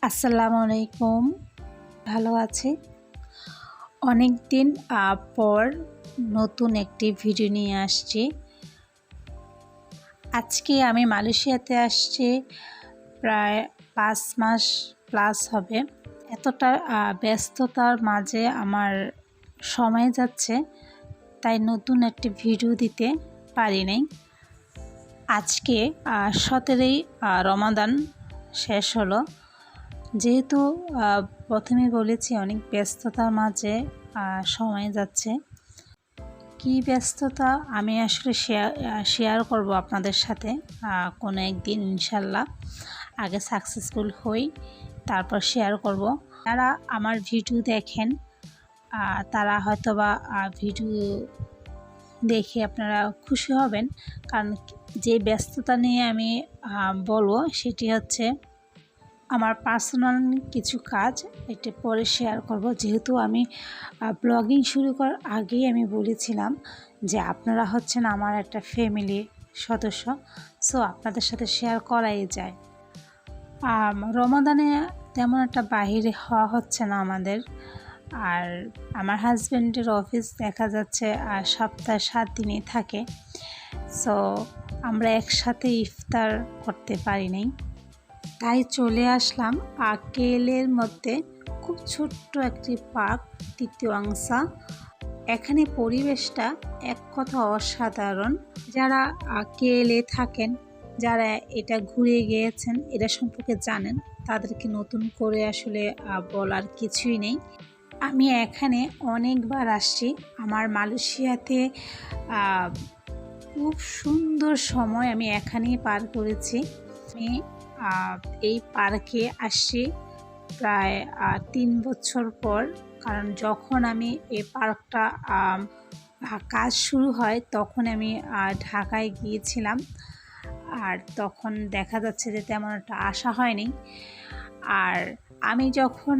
আসসালামু আলাইকুম। ভালো আছি। অনেক দিন পর নতুন একটি ভিডিও নিয়ে আসছি। আজকে আমি মালয়েশিয়াতে আসছি, প্রায় 5 মাস প্লাস হবে। এতটা ব্যস্ততার মাঝে আমার সময় যাচ্ছে, তাই নতুন একটি ভিডিও দিতে পারি নাই। আজকে 17ই রমাদান শেষ হলো। যেহেতু প্রথমে বলেছি অনেক ব্যস্ততার মাঝে সময় যাচ্ছে। কি ব্যস্ততা আমি আসলে শেয়ার করব আপনাদের সাথে কোনো একদিন ইনশাল্লাহ। আগে সাকসেসফুল হই, তারপর শেয়ার করব। যারা আমার ভিডিও দেখেন তারা হয়তোবা ভিডিও দেখে আপনারা খুশি হবেন, কারণ যে ব্যস্ততা নিয়ে আমি বলবো সেটি হচ্ছে আমার পার্সোনাল কিছু কাজ। এটা পরে শেয়ার করব। যেহেতু আমি ব্লগিং শুরু করার আগেই আমি বলেছিলাম যে আপনারা হচ্ছেন আমার একটা ফ্যামিলির সদস্য, সো আপনাদের সাথে শেয়ার করাই যায়। রমাদানে তেমন একটা বাহিরে হওয়া হচ্ছে না আমাদের। আর আমার হাজব্যান্ডের অফিস দেখা যাচ্ছে সপ্তাহে 7 দিনই থাকে, সো আমরা একসাথে ইফতার করতে পারি নাই। তাই চলে আসলাম কেএলের মধ্যে খুব ছোট্ট একটি পার্ক, তিতুয়াংসা। এখানে পরিবেশটা এক কথা অসাধারণ। যারা কেএলে থাকেন, যারা এটা ঘুরে গিয়েছেন, এটা সম্পর্কে জানেন, তাদেরকে নতুন করে আসলে বলার কিছুই নেই। আমি এখানে অনেকবার আসছি। আমার মালয়েশিয়াতে খুব সুন্দর সময় আমি এখানেই পার করেছি। আমি এই পার্কে আসছি প্রায় 3 বছর পর, কারণ যখন আমি এই পার্কটা কাজ শুরু হয় তখন আমি ঢাকায় গিয়েছিলাম, আর তখন দেখা যাচ্ছে যে তেমন একটা আশা হয়নি। আর আমি যখন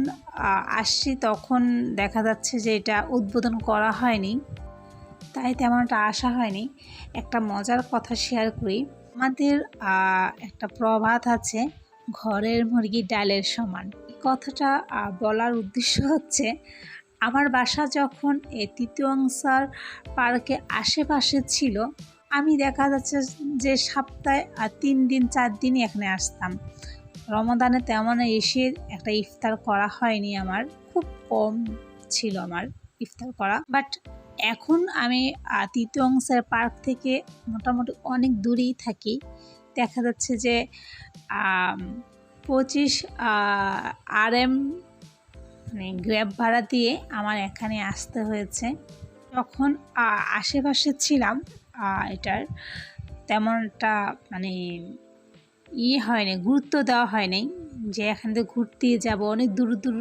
আসছি তখন দেখা যাচ্ছে যে এটা উদ্বোধন করা হয়নি, তাই তেমন একটা আশা হয়নি। একটা মজার কথা শেয়ার করি। আমাদের একটা প্রবাদ আছে, ঘরের মুরগি ডালের সমান। এই কথাটা বলার উদ্দেশ্য হচ্ছে, আমার বাসা যখন এই তিতুয়াংসার পার্কে আশেপাশে ছিল, আমি দেখা যাচ্ছে যে সপ্তাহে 3 দিন 4 দিনই এখানে আসতাম। রমাদানে তেমন এসে একটা ইফতার করা হয়নি, আমার খুব কম ছিল আমার ইফতার করা। বাট এখন আমি তিতুয়াংসার পার্ক থেকে মোটামুটি অনেক দূরেই থাকি। দেখা যাচ্ছে যে 25 RM মানে গ্র্যাব ভাড়া দিয়ে আমার এখানে আসতে হয়েছে। যখন আশেপাশে ছিলাম এটার তেমন একটা মানে হয়নি, গুরুত্ব দেওয়া হয়নি যে এখান থেকে ঘুরতে যাব। অনেক দূর দূর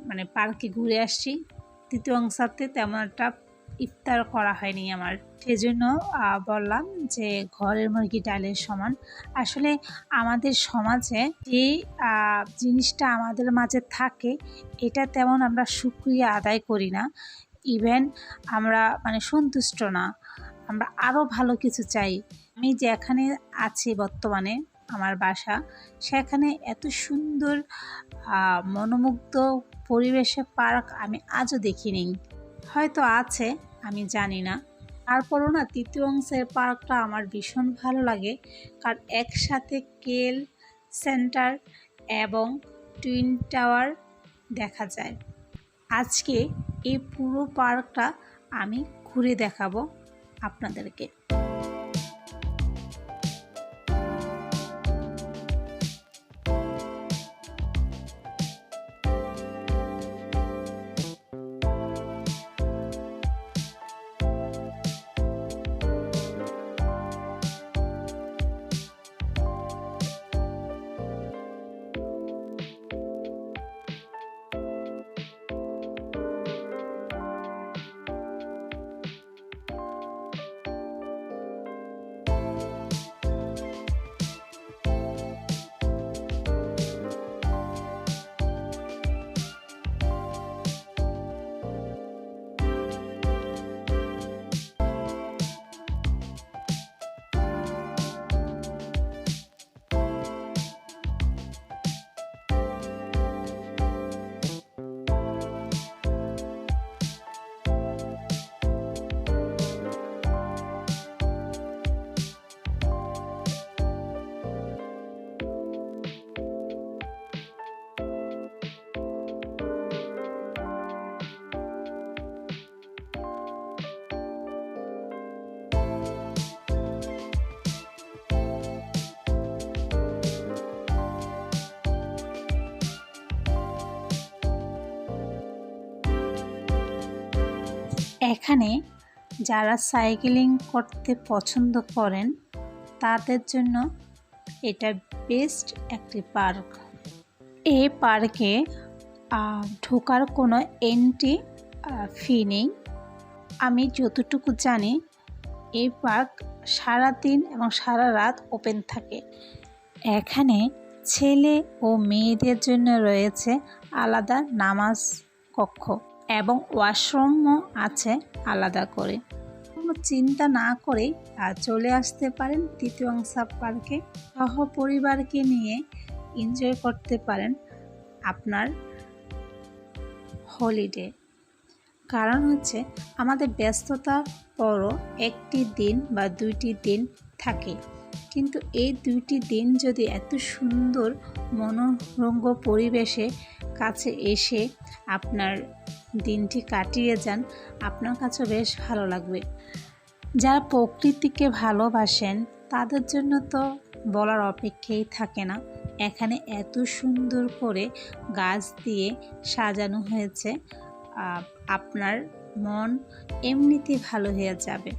মানে পার্কে ঘুরে আসছি। তিতুয়াংসাতে তেমন একটা ইফতার করা হয়নি আমার। সেজন্য বললাম যে ঘরের মুরগি ডালের সমান। আসলে আমাদের সমাজে যে জিনিসটা আমাদের মাঝে থাকে, এটা তেমন আমরা শুকরিয়া আদায় করি না। ইভেন আমরা মানে সন্তুষ্ট না, আমরা আরও ভালো কিছু চাই। আমি যেখানে আছি বর্তমানে, আমার বাসা, সেখানে এত সুন্দর মনোমুগ্ধ পরিবেশে পার্ক আমি আজও দেখিনি। হয়তো আছে, আমি জানি না। তারপরও না, তিতুয়াংসার পার্কটা আমার ভীষণ ভালো লাগে, কারণ একসাথে কেএল সেন্টার এবং টুইন টাওয়ার দেখা যায়। আজকে এই পুরো পার্কটা আমি ঘুরে দেখাবো আপনাদেরকে। এখানে যারা সাইকেলিং করতে পছন্দ করেন তাদের জন্য এটা বেস্ট একটি পার্ক। এই পার্কে ঢোকার কোনো এন্ট্রি ফি নেই। আমি যতটুকু জানি এই পার্ক সারাদিন এবং সারা রাত ওপেন থাকে। এখানে ছেলে ও মেয়েদের জন্য রয়েছে আলাদা নামাজ কক্ষ এবং ওয়াশরুমও আছে আলাদা করে। কোনো চিন্তা না করে চলে আসতে পারেন তিতুয়াংসা পার্কে। সহপরিবারকে নিয়ে এনজয় করতে পারেন আপনার হলিডে। কারণ হচ্ছে আমাদের ব্যস্ততা পরও একটি দিন বা 2টি দিন থাকে, কিন্তু এই 2টি দিন যদি এত সুন্দর মনোরঙ্গ পরিবেশে কাছে এসে আপনার দিনটি কাটিয়ে যান, আপনার কাছে বেশ ভালো লাগবে। যারা প্রকৃতিকে ভালোবাসেন তাদের জন্য তো বলার অপেক্ষাই থাকে না। এখানে এত সুন্দর করে গাছ দিয়ে সাজানো হয়েছে, আপনার মন এমনিতেই ভালো হয়ে যাবে।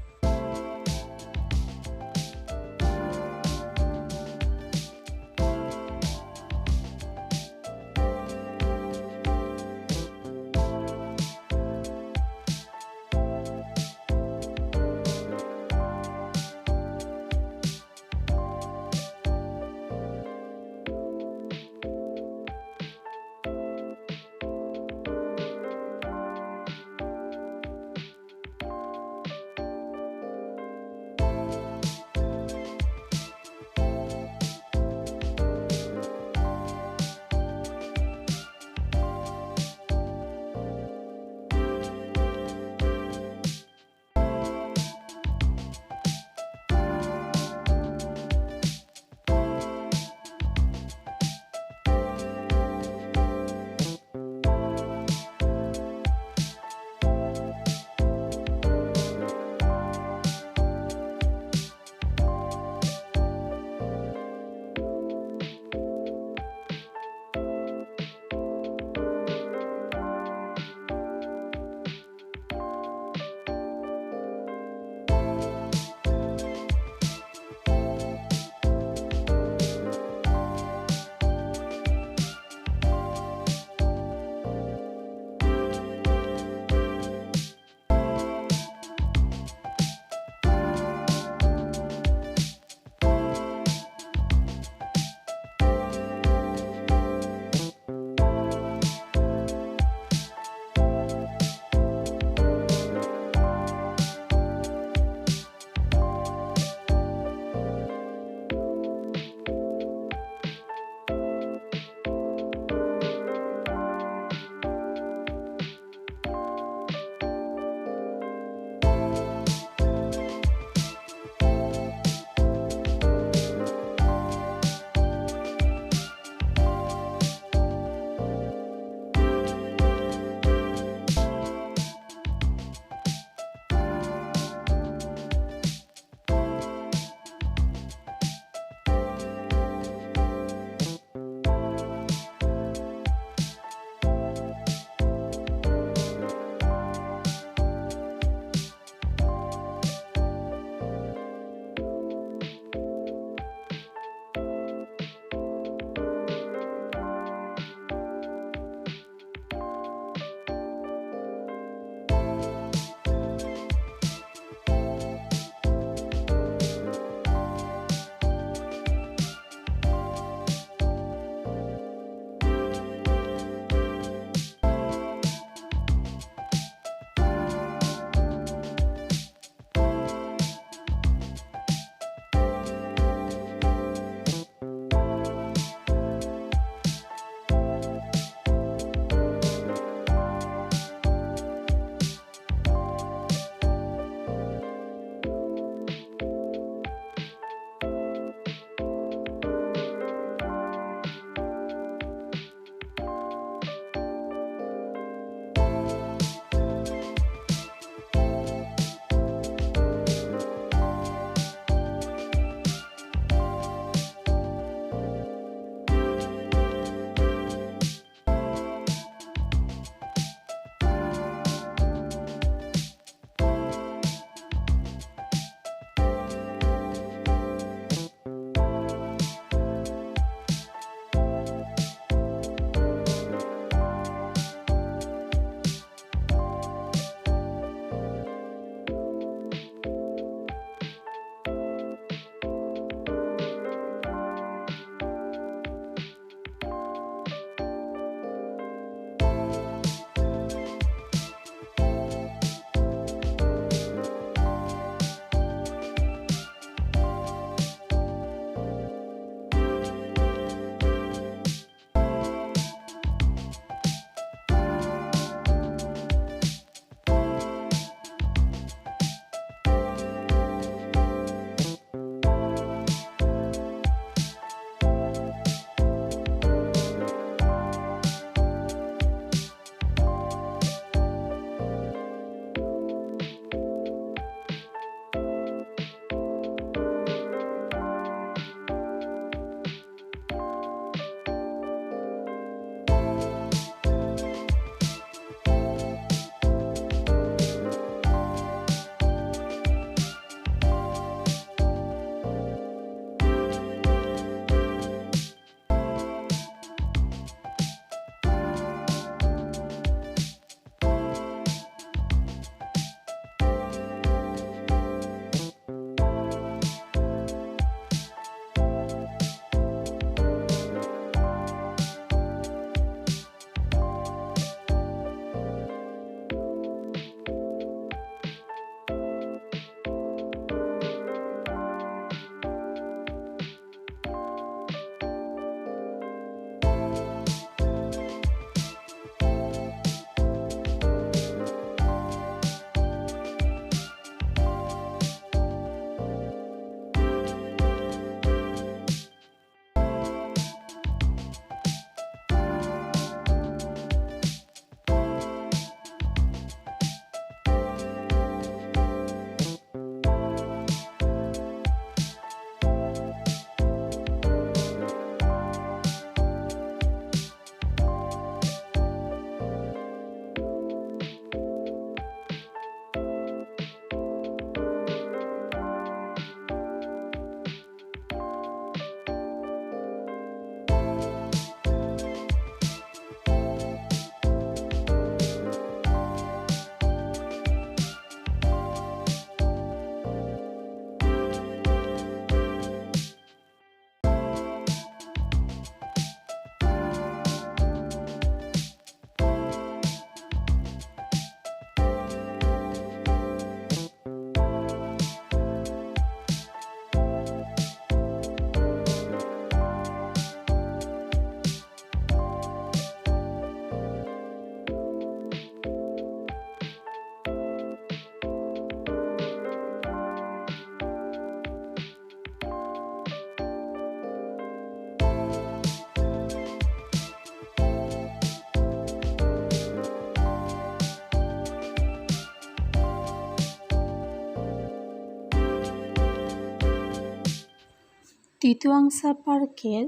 তিতুয়াংসা পার্কের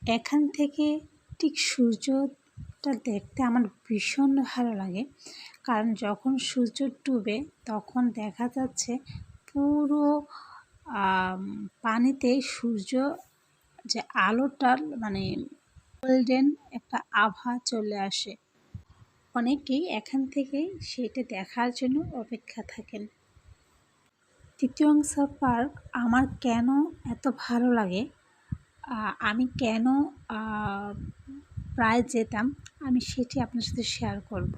এখান থেকে ঠিক সূর্যটা দেখতে আমার ভীষণ ভালো লাগে, কারণ যখন সূর্য ডুবে তখন দেখা যাচ্ছে পুরো পানিতে সূর্য যে আলোটার মানে গোল্ডেন একটা আভা চলে আসে। অনেকেই এখান থেকে সেটা দেখার জন্য অপেক্ষা থাকেন। তিতুয়াংসা পার্ক আমার কেন এত ভালো লাগে, আমি কেন প্রায় যেতাম, আমি সেটি আপনার সাথে শেয়ার করব।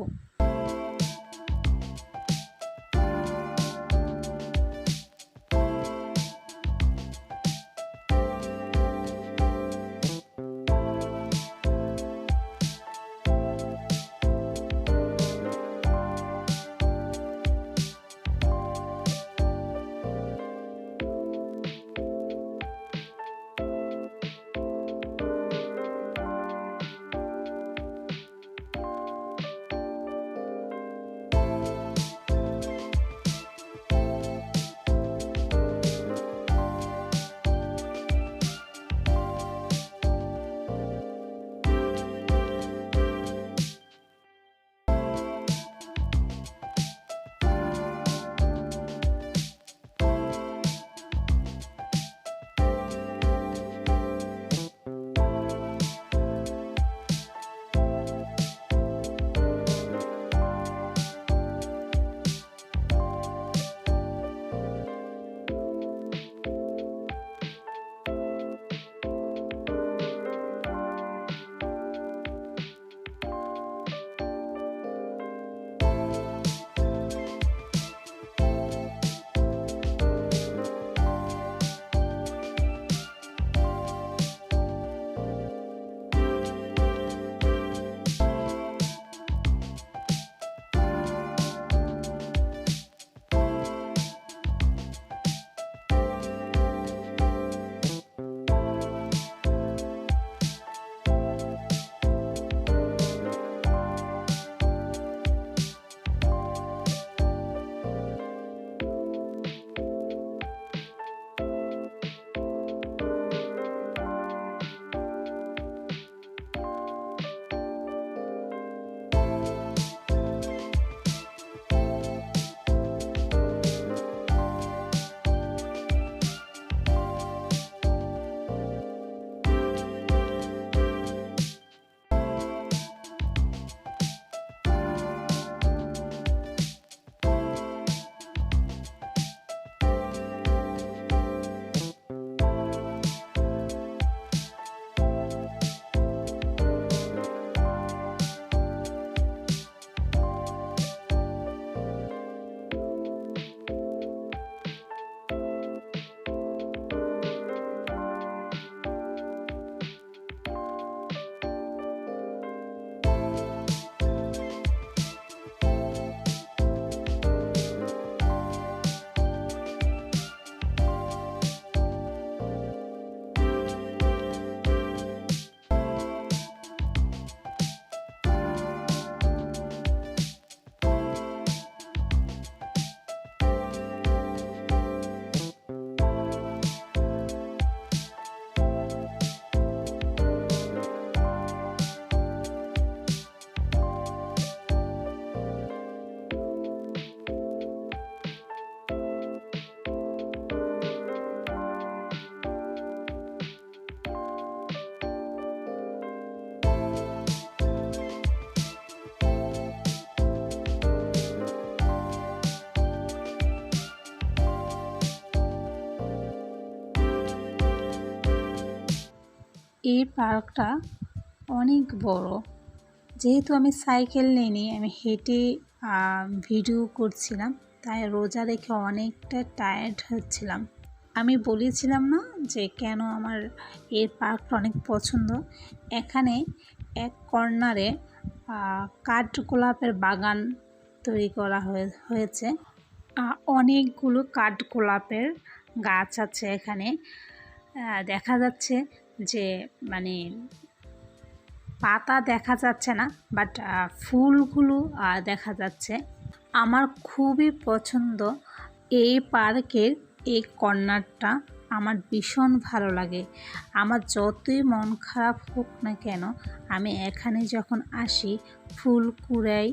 এই পার্কটা অনেক বড়, যেহেতু আমি সাইকেল নিইনি, আমি হেঁটে ভিডিও করছিলাম, তাই রোজা রেখে অনেকটা টায়ার্ড হচ্ছিলাম। আমি বলেছিলাম না যে কেন আমার এই পার্কটা অনেক পছন্দ। এখানে এক কর্নারে কাঠগোলাপের বাগান তৈরি করা হয়েছে। অনেকগুলো কাঠগোলাপের গাছ আছে এখানে। দেখা যাচ্ছে যে মানে পাতা দেখা যাচ্ছে না, বাট ফুলগুলো দেখা যাচ্ছে। আমার খুবই পছন্দ এই পার্কের এই কর্নারটা, আমার ভীষণ ভালো লাগে। আমার যতই মন খারাপ হোক না কেন, আমি এখানে যখন আসি ফুল কুড়াই,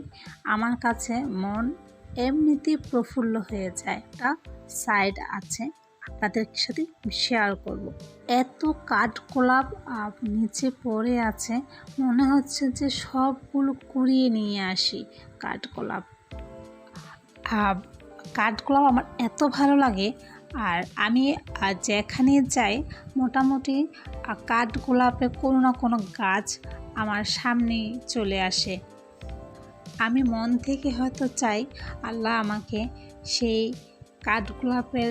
আমার কাছে মন এমনিতেই প্রফুল্ল হয়ে যায়। একটা সাইড আছে আপনাদের সাথে শেয়ার করব। এত কাঠগোলাপ নিচে পড়ে আছে, মনে হচ্ছে যে সবগুলো কুড়িয়ে নিয়ে আসি। কাঠগোলাপ আমার এত ভালো লাগে। আর আমি যেখানে যাই মোটামুটি কাঠগোলাপের কোনো না কোনো গাছ আমার সামনেই চলে আসে। আমি মন থেকে হয়তো চাই আল্লাহ আমাকে সেই কাঠগোলাপের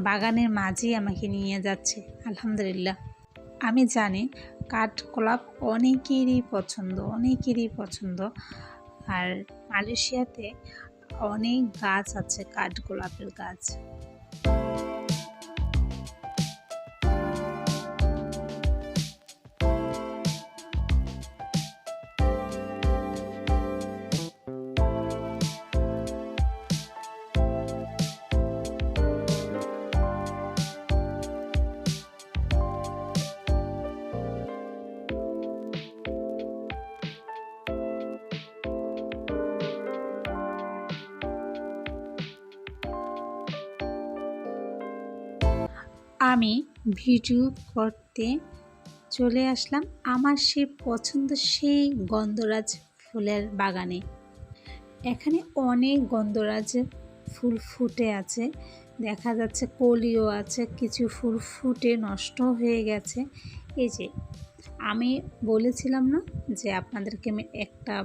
বাগানের মাঝেই আমাকে নিয়ে যাচ্ছে। আলহামদুলিল্লাহ। আমি জানি কাঠগোলাপ অনেকেরই পছন্দ। আর মালয়েশিয়াতে অনেক গাছ আছে কাঠগোলাপের গাছ। আমি ভিডিও করতে চলে আসলাম আমার সেই পছন্দ সেই গন্ধরাজ ফুলের বাগানে। এখানে অনেক গন্ধরাজ ফুল ফুটে আছে, দেখা যাচ্ছে কলিও আছে, কিছু ফুল ফুটে নষ্ট হয়ে গেছে। এই যে আমি বলেছিলাম না যে আপনাদেরকে আমি একটা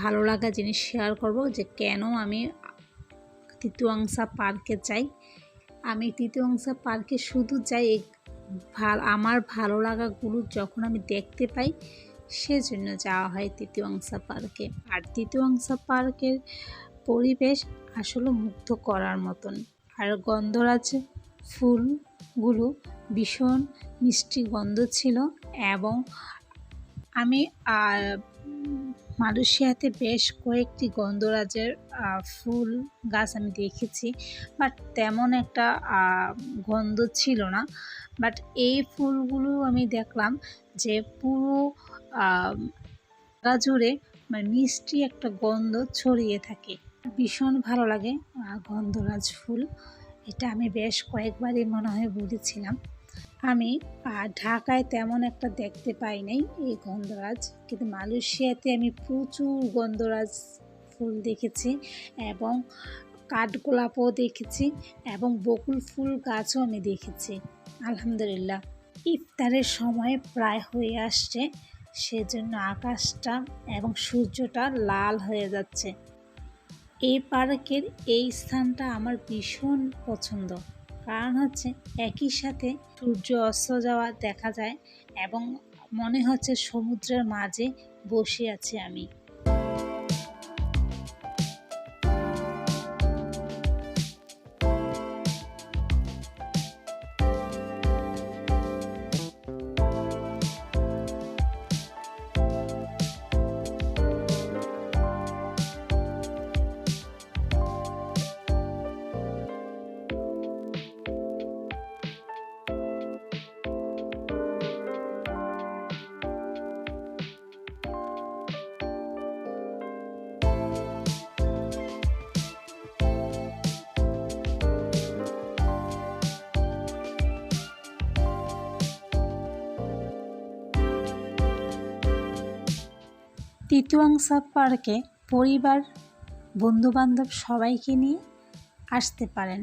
ভালো লাগা জিনিস শেয়ার করব, যে কেন আমি তিতুয়াংসা পার্কে যাই। আমি তিতুয়াংসা পার্কে শুধু যাই আমার ভালো লাগাগুলো যখন আমি দেখতে পাই, সেজন্য যাওয়া হয় তিতুয়াংসা পার্কে। আর তিতুয়াংসা পার্কের পরিবেশ আসলে মুগ্ধ করার মতন। আর গন্ধরাজ ফুলগুলো ভীষণ মিষ্টি গন্ধ ছিল। এবং আমি মালয়েশিয়াতে বেশ কয়েকটি গন্ধরাজের ফুল গাছ আমি দেখেছি, বাট তেমন একটা গন্ধ ছিল না। বাট এই ফুলগুলো আমি দেখলাম যে পুরো জুড়ে মানে মিষ্টি একটা গন্ধ ছড়িয়ে থাকে। ভীষণ ভালো লাগে গন্ধরাজ ফুল। এটা আমি বেশ কয়েকবারই মনে হয় বলেছিলাম। আমি ঢাকায় তেমন একটা দেখতে পাই নাই এই গন্ধরাজ, কিন্তু মালয়েশিয়াতে আমি প্রচুর গন্ধরাজ ফুল দেখেছি এবং কাঠগোলাপও দেখেছি এবং বকুল ফুল গাছও আমি দেখেছি। আলহামদুলিল্লাহ। ইফতারের সময় প্রায় হয়ে আসছে, সেজন্য আকাশটা এবং সূর্যটা লাল হয়ে যাচ্ছে। এই পার্কের এই স্থানটা আমার ভীষণ পছন্দ, কারণ হচ্ছে একই সাথে সূর্য অস্ত যাওয়া দেখা যায় এবং মনে হচ্ছে সমুদ্রের মাঝে বসে আছি আমি। তিতুয়াংসা পার্কে পরিবার বন্ধুবান্ধব সবাইকে নিয়ে আসতে পারেন,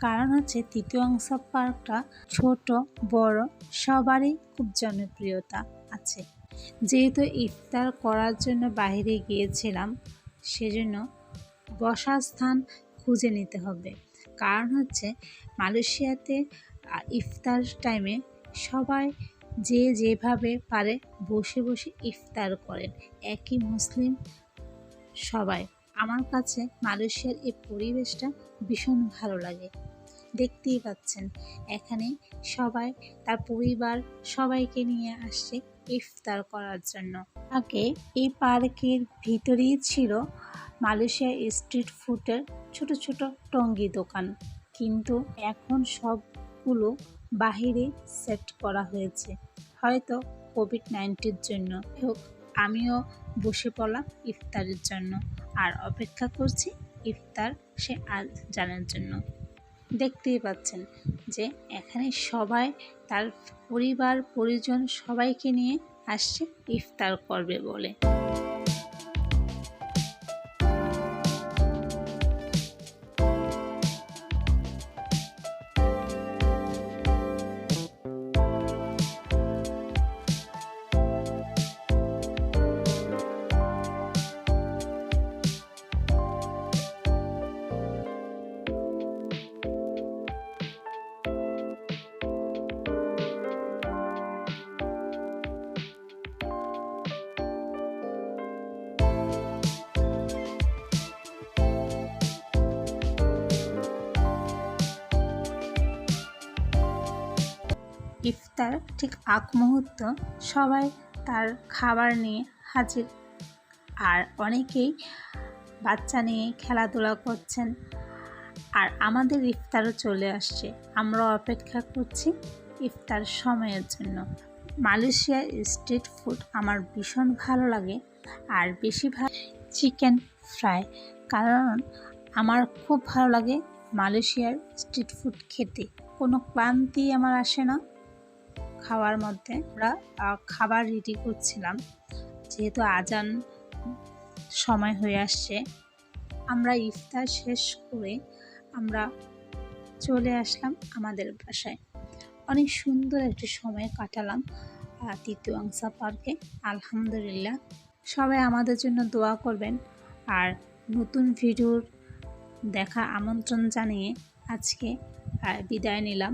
কারণ হচ্ছে তিতুয়াংসা পার্কটা ছোট বড় সবারই খুব জনপ্রিয়তা আছে। যেহেতু ইফতার করার জন্য বাইরে গিয়েছিলাম, সেজন্য বসার স্থান খুঁজে নিতে হবে। কারণ হচ্ছে মালয়েশিয়াতে ইফতার টাইমে সবাই যে যেভাবে পারে বসে বসে ইফতার করেন, একই মুসলিম সবাই। আমার কাছে মালয়েশিয়ার এই পরিবেশটা ভীষণ ভালো লাগে। দেখতেই পাচ্ছেন এখানে সবাই তার পরিবার সবাইকে নিয়ে আসছে ইফতার করার জন্য। আগে এই পার্কের ভিতরেই ছিল মালয়েশিয়া স্ট্রিট ফুডের ছোট ছোট টঙ্গি দোকান, কিন্তু এখন সবগুলো বাহিরে সেট করা হয়েছে, হয়তো কোভিড-19 জন্য হোক। আমিও বসে পড়লাম ইফতারের জন্য আর অপেক্ষা করছি ইফতার সে জানার জন্য। দেখতেই পাচ্ছেন যে এখানে সবাই তার পরিবার পরিজন সবাইকে নিয়ে আসছে ইফতার করবে বলে। ইফতার ঠিক আগ মুহূর্ত সবাই তার খাবার নিয়ে হাজির, আর অনেকেই বাচ্চা নিয়ে খেলাধুলা করছেন। আর আমাদের ইফতারও চলে আসছে, আমরা অপেক্ষা করছি ইফতার সময়ের জন্য। মালয়েশিয়ার স্ট্রিট ফুড আমার ভীষণ ভালো লাগে, আর বেশিরভাগ চিকেন ফ্রাই, কারণ আমার খুব ভালো লাগে মালয়েশিয়ার স্ট্রিট ফুড খেতে। কোনো ক্লান্তি আমার আসে না খাওয়ার মধ্যে। আমরা খাবার রেডি করছিলাম, যেহেতু আজান সময় হয়ে আসছে। আমরা ইফতার শেষ করে আমরা চলে আসলাম আমাদের বাসায়। অনেক সুন্দর একটি সময় কাটালাম তিতুয়াংসা পার্কে। আলহামদুলিল্লাহ, সবাই আমাদের জন্য দোয়া করবেন। আর নতুন ভিডিওর দেখা আমন্ত্রণ জানিয়ে আজকে বিদায় নিলাম।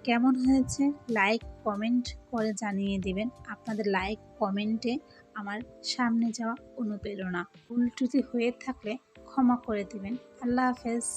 কেমন হয়েছে লাইক কমেন্ট করে জানিয়ে দিবেন। আপনাদের লাইক কমেন্টে আমার সামনে যাওয়া অনুপ্রেরণা। ভুল ত্রুটি হয়ে থাকলে ক্ষমা করে দিবেন। আল্লাহ হাফেজ।